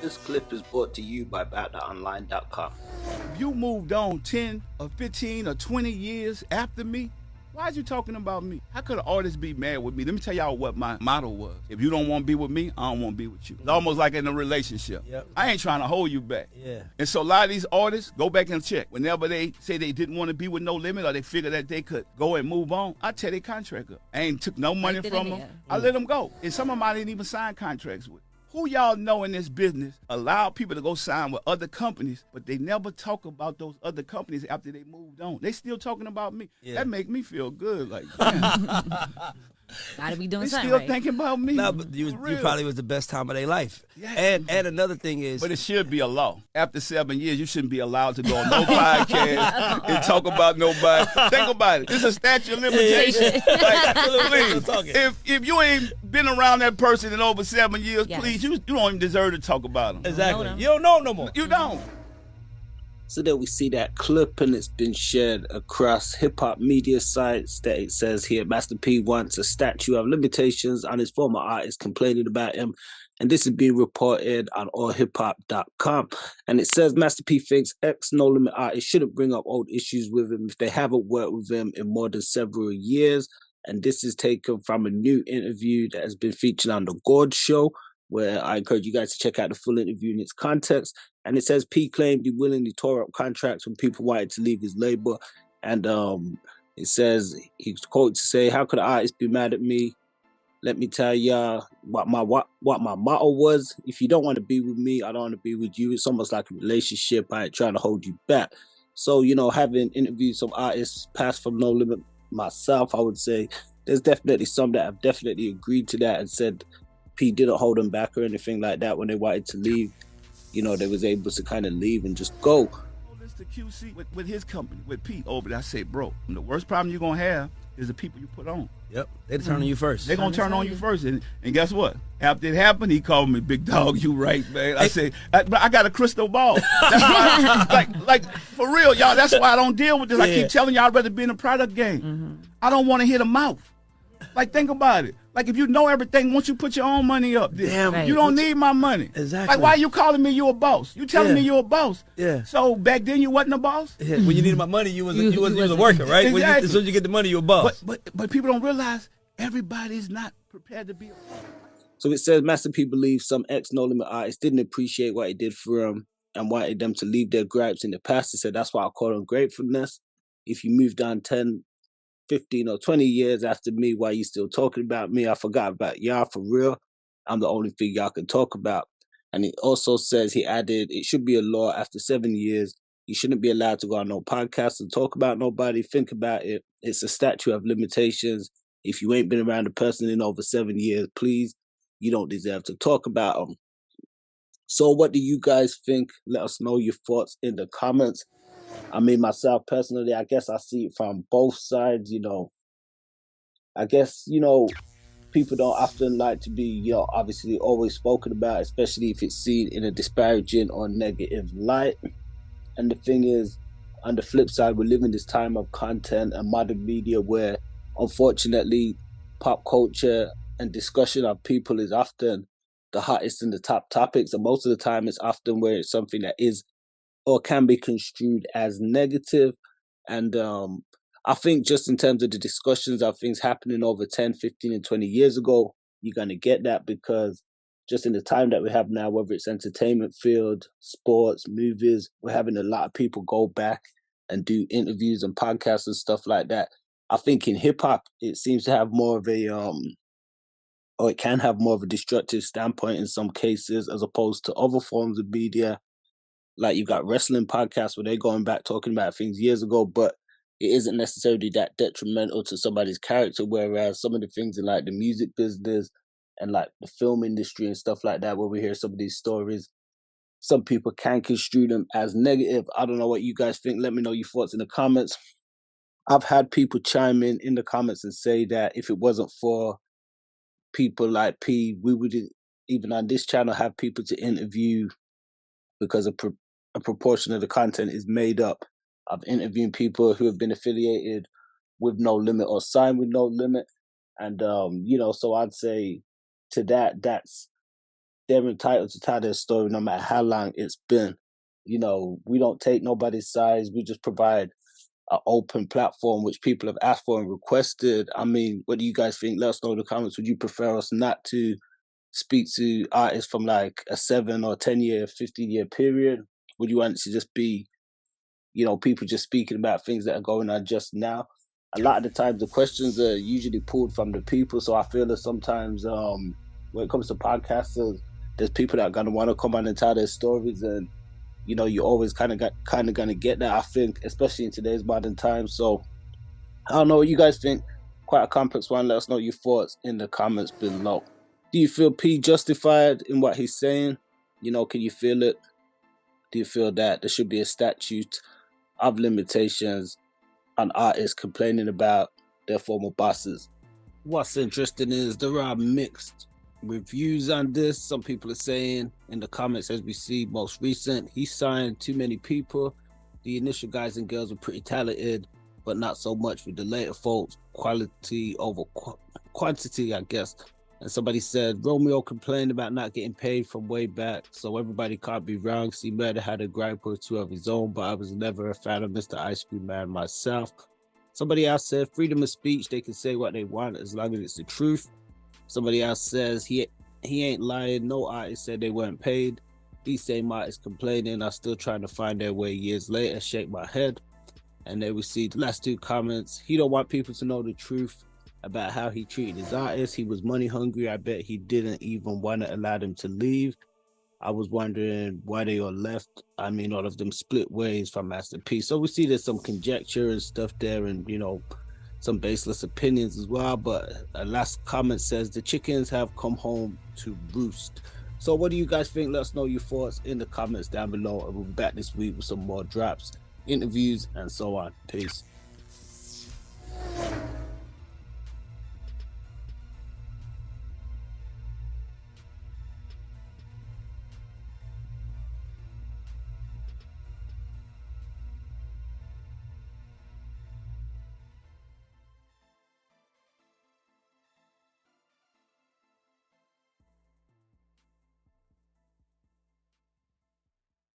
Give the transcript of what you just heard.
This clip is brought to you by BattleOnline.com. If you moved on 10 or 15 or 20 years after me, why are you talking about me? How could an artist be mad with me? Let me tell y'all what my motto was. If you don't want to be with me, I don't want to be with you. It's almost like in a relationship. Yep. I ain't trying to hold you back. Yeah. And so a lot of these artists, go back and check. Whenever they say they didn't want to be with No Limit or they figure that they could go and move on, I tear their contract up. I ain't took no money from them. I let them go. And some of them I didn't even sign contracts with. Who y'all know in this business allow people to go sign with other companies, but they never talk about those other companies after they moved on? They still talking about me. Yeah. That make me feel good. Like, gotta be doing they something still right. thinking about me. No, but you probably was the best time of their life. Yeah. And another thing is, but it should be a law. After 7 years, you shouldn't be allowed to go on no podcast and talk about nobody. Think about it. It's a statute of limitations. Like, please, if you ain't been around that person in over 7 years, please, you don't even deserve to talk about them. Exactly. You don't know no more. You don't. So there we see that clip, and it's been shared across hip-hop media sites that it says here, Master P wants a statute of limitations on his former artists complaining about him. And this is being reported on allhiphop.com. And it says Master P thinks ex-No Limit artists shouldn't bring up old issues with him if they haven't worked with him in more than several years. And this is taken from a new interview that has been featured on The Gord Show, where I encourage you guys to check out the full interview in its context. And it says P claimed he willingly tore up contracts when people wanted to leave his label. And it says, he's quoted to say, "How could an artist be mad at me? Let me tell y'all what my motto was. If you don't want to be with me, I don't want to be with you. It's almost like a relationship. I ain't trying to hold you back." So, you know, having interviewed some artists past from No Limit myself, I would say there's definitely some that have definitely agreed to that and said P didn't hold them back or anything like that when they wanted to leave. You know, they was able to kind of leave and just go. The QC with his company, with P over there, I say, bro, the worst problem you're going to have is the people you put on. Yep, they turn on you first. They're going to turn on you first. And guess what? After it happened, he called me, "Big dog, you right, man." I say, but I got a crystal ball. That's why, like, for real, y'all, that's why I don't deal with this. Yeah. I keep telling y'all I'd rather be in a product game. Mm-hmm. I don't want to hit a mouth. Like, think about it. Like, if you know everything, once you put your own money up, you don't need my money. Exactly. Like, why are you calling me you a boss? You telling me you a boss. Yeah. So back then you wasn't a boss? Yeah. When you needed my money, you was a worker, right? Exactly. As soon as you get the money, you're a boss. But people don't realize everybody's not prepared to be a boss. So it says Master P believes some ex-No Limit artists didn't appreciate what he did for them and wanted them to leave their gripes in the past. He said, "That's why I call them gratefulness. If you moved on 10, 15 or 20 years after me, why you still talking about me? I forgot about y'all for real. I'm the only thing y'all can talk about." And it also says, he added, it should be a law after 7 years. You shouldn't be allowed to go on no podcast and talk about nobody. Think about it. It's a statute of limitations. If you ain't been around a person in over 7 years, please, you don't deserve to talk about them. So what do you guys think? Let us know your thoughts in the comments. I mean, myself personally, I guess I see it from both sides, you know. I guess, you know, people don't often like to be, you know, obviously always spoken about, especially if it's seen in a disparaging or negative light. And the thing is, on the flip side, we live in this time of content and modern media where, unfortunately, pop culture and discussion of people is often the hottest and the top topics. And most of the time, it's often where it's something that is or can be construed as negative. And I think just in terms of the discussions of things happening over 10, 15 and 20 years ago, you're going to get that because just in the time that we have now, whether it's entertainment field, sports, movies, we're having a lot of people go back and do interviews and podcasts and stuff like that. I think in hip hop, it seems to have more of a, or it can have more of a destructive standpoint in some cases as opposed to other forms of media. Like you got wrestling podcasts where they're going back talking about things years ago, but it isn't necessarily that detrimental to somebody's character. Whereas some of the things in like the music business and like the film industry and stuff like that, where we hear some of these stories, some people can construe them as negative. I don't know what you guys think. Let me know your thoughts in the comments. I've had people chime in the comments and say that if it wasn't for people like P, we wouldn't even on this channel have people to interview because a proportion of the content is made up of interviewing people who have been affiliated with No Limit or signed with No Limit. And, you know, so I'd say to that's they're entitled to tell their story no matter how long it's been. You know, we don't take nobody's sides. We just provide an open platform which people have asked for and requested. I mean, what do you guys think? Let us know in the comments. Would you prefer us not to speak to artists from like a 7 or 10-year, 15-year period? Would you want it to just be, you know, people just speaking about things that are going on just now? A lot of the times the questions are usually pulled from the people. So I feel that sometimes when it comes to podcasters, there's people that are gonna want to come on and tell their stories, and you know, you always kind of gonna get that, I think, especially in today's modern times. So I don't know what you guys think. Quite a complex one. Let us know your thoughts in the comments below. Do you feel P justified in what he's saying? You know, can you feel it? Do you feel that there should be a statute of limitations on artists complaining about their former bosses? What's interesting is there are mixed reviews on this. Some people are saying in the comments, as we see most recent, he signed too many people. The initial guys and girls were pretty talented, but not so much with the later folks. Quality over quantity, I guess. And somebody said Romeo complained about not getting paid from way back, so everybody can't be wrong. See, Murder had a gripe or two of his own, but I was never a fan of Mr. Ice Cream Man myself. Somebody else said freedom of speech, they can say what they want as long as it's the truth. Somebody else says he ain't lying. No artist said they weren't paid. These same artists complaining are still trying to find their way years later. Shake my head. And then we see the last two comments. He don't want people to know the truth about how he treated his artists. He was money hungry. I bet he didn't even want to allow them to leave. I was wondering why they all left. I mean, all of them split ways from Master P. So we see there's some conjecture and stuff there, and you know, some baseless opinions as well. But a last comment says the chickens have come home to roost. So what do you guys think? Let us know your thoughts in the comments down below, and we'll be back this week with some more drops, interviews, and so on. Peace.